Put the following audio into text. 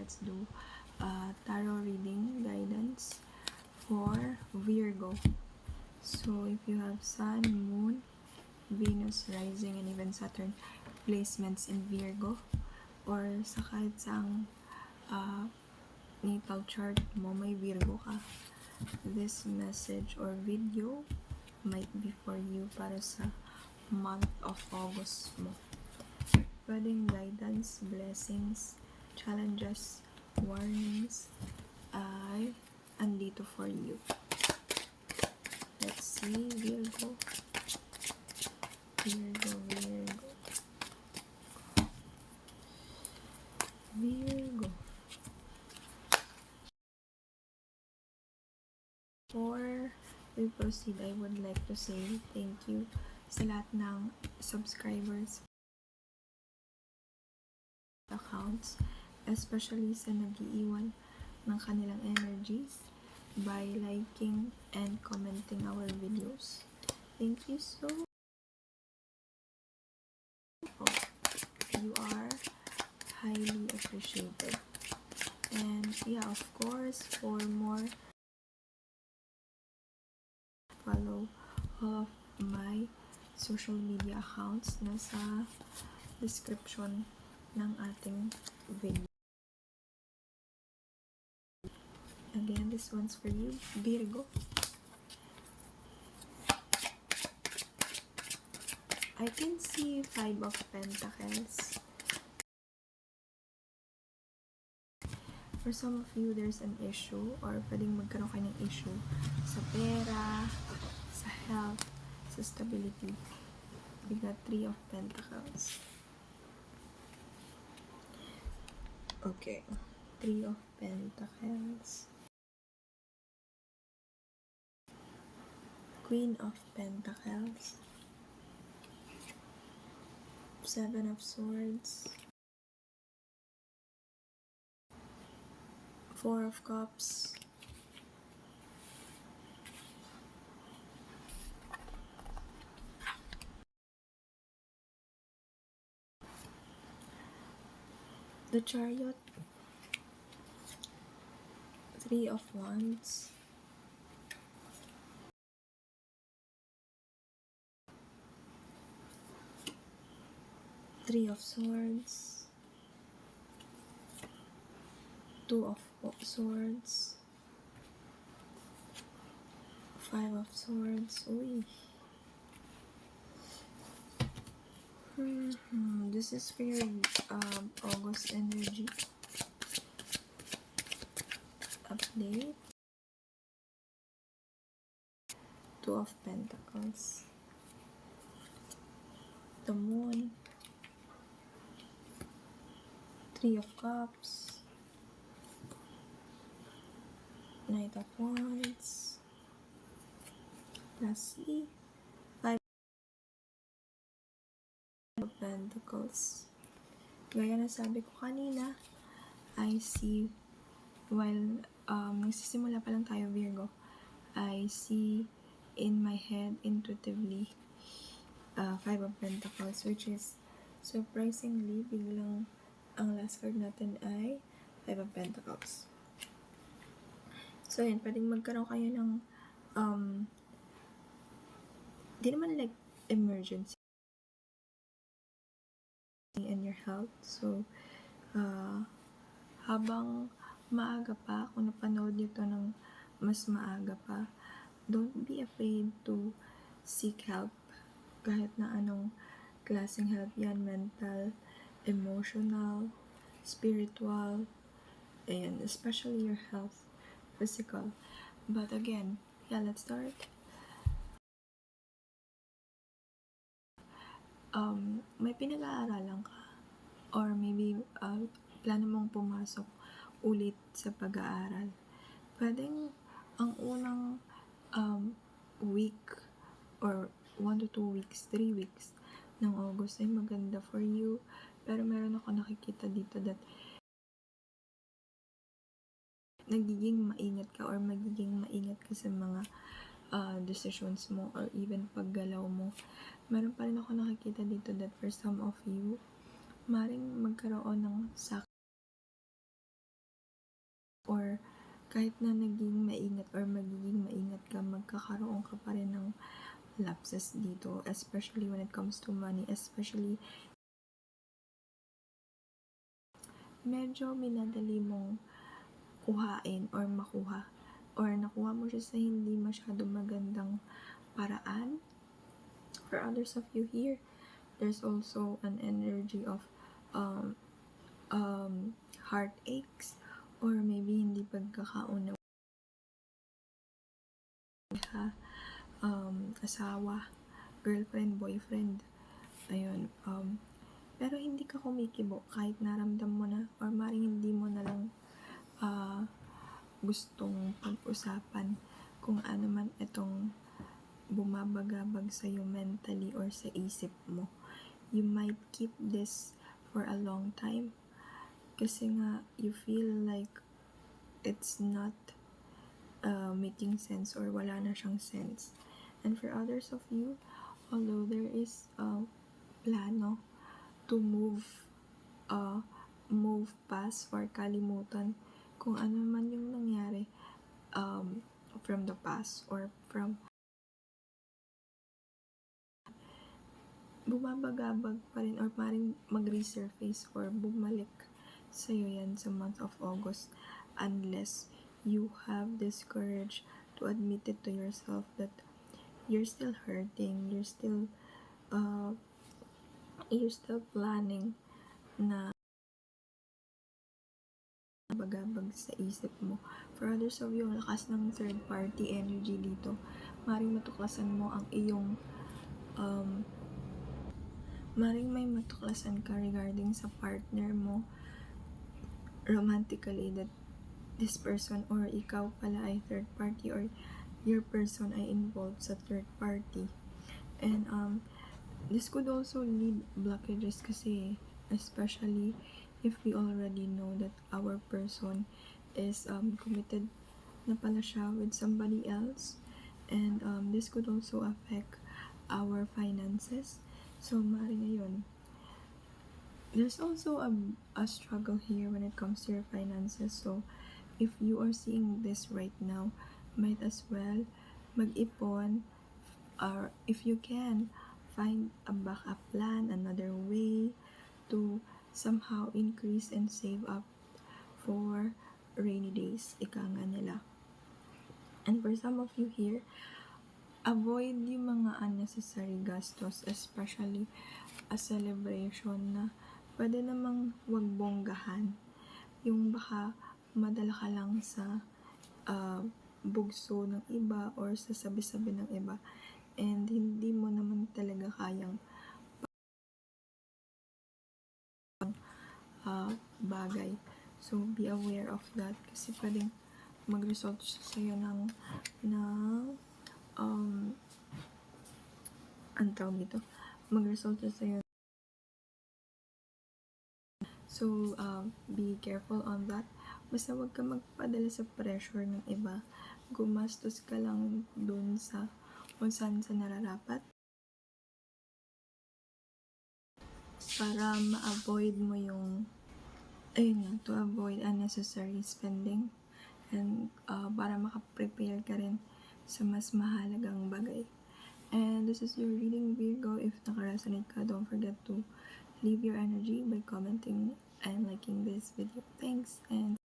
let's do tarot reading guidance for Virgo. So if you have Sun, Moon, Venus, Rising, and even Saturn placements in Virgo, or sa kahit saang natal chart mo may Virgo ka, this message or video might be for you para sa month of August mo. Pwedeng guidance, blessings, challenges, warnings ay andito for you. Let's see, Virgo. Virgo. Before we proceed, I would like to say thank you sa lahat ng subscribers accounts, especially sa nag-iiwan ng kanilang energies by liking and commenting our videos. Thank you so much. You are highly appreciated. And yeah, of course, for more, follow all of my social media accounts nasa description ng ating video. Again, this one's for you, Virgo. I can see 5 of Pentacles. For some of you, there's an issue or pwedeng magkaroon kayo ng issue sa pera, sa health, sa stability. We got 3 of Pentacles. Okay. 3 of Pentacles. Queen of Pentacles. 7 of Swords. 4 of Cups. The Chariot. 3 of Wands. 3 of Swords. 2 of Swords. 5 of Swords. Uy. This is for your August energy update. 2 of Pentacles. The Moon. 3 of Cups. Knight of Wands. Lastly, 5 of Pentacles. Gaya na sabi ko kanina, I see, while nagsisimula pa lang tayo, Virgo, I see in my head intuitively 5 of Pentacles, which is surprisingly, biglang ang last card natin ay 5 of Pentacles. So yun, pwedeng magkaroon kayo ng di naman like emergency in your health. So habang maaga pa, kung napanood nyo to ng mas maaga pa, don't be afraid to seek help. Kahit na anong klaseng help yan, mental, emotional, spiritual, and especially your health, physical. But again, yeah, let's start. May pinag-aaralan ka, or maybe plano mong pumasok ulit sa pag-aaral. Pwedeng ang unang week or 1 to 2 weeks, 3 weeks ng August ay maganda for you, pero meron ako nakikita dito that nagiging maingat ka or magiging maingat ka sa mga decisions mo or even paggalaw mo. Meron pa rin ako nakikita dito that for some of you, maring magkaroon ng kahit na naging maingat or magiging maingat ka, magkakaroon ka pa rin ng lapses dito, especially when it comes to money, especially medyo minadali mong kuhain or makuha or nakuha mo siya sa hindi masyado magandang paraan. For others of you here, there's also an energy of heartaches or maybe hindi pagkakaunawa asawa, girlfriend, boyfriend, ayun, pero hindi ka kumikibo kahit naramdam mo na or maring hindi mo na lang gustong pag-usapan kung ano man itong bumabagabag sa'yo mentally or sa isip mo. You might keep this for a long time kasi nga you feel like it's not making sense or wala na siyang sense. And for others of you, although there is a plano to move past or kalimutan kung ano man yung nangyari from the past or from bumabagabag pa rin or paring mag-resurface or bumalik sa'yo yan sa month of August unless you have this courage to admit it to yourself that you're still hurting, you're still planning na bagabag sa isip mo. For others of you, ang lakas ng third party energy dito, maring matuklasan mo ang iyong maring may matuklasan ka regarding sa partner mo romantically that this person or ikaw pala ay third party or your person ay involved sa third party. And this could also lead blockages kasi especially if we already know that our person is committed na pala siya with somebody else, and this could also affect our finances. So maaaring ngayon there's also a struggle here when it comes to your finances. So if you are seeing this right now, might as well mag-ipon, or if you can find a backup plan, another way to somehow increase and save up for rainy days, ika nga nila. And for some of you here, avoid yung mga unnecessary gastos, especially a celebration na pwede namang wag bonggahan. Yung baka madala ka lang sa bugso ng iba or sa sabi-sabi ng iba and hindi mo naman talaga kayang bagay. So be aware of that kasi pwedeng mag-result siya sa'yo ng ang tawag dito, mag-result siya sa'yo. So be careful on that. Basta wag ka magpadala sa pressure ng iba. Gumastos ka lang dun sa kung saan sa nararapat para ma-avoid mo yung to avoid unnecessary spending and para makaprepare ka rin sa mas mahalagang bagay. And this is your reading, Virgo. If naka-resonate ka, don't forget to leave your energy by commenting and liking this video. Thanks, and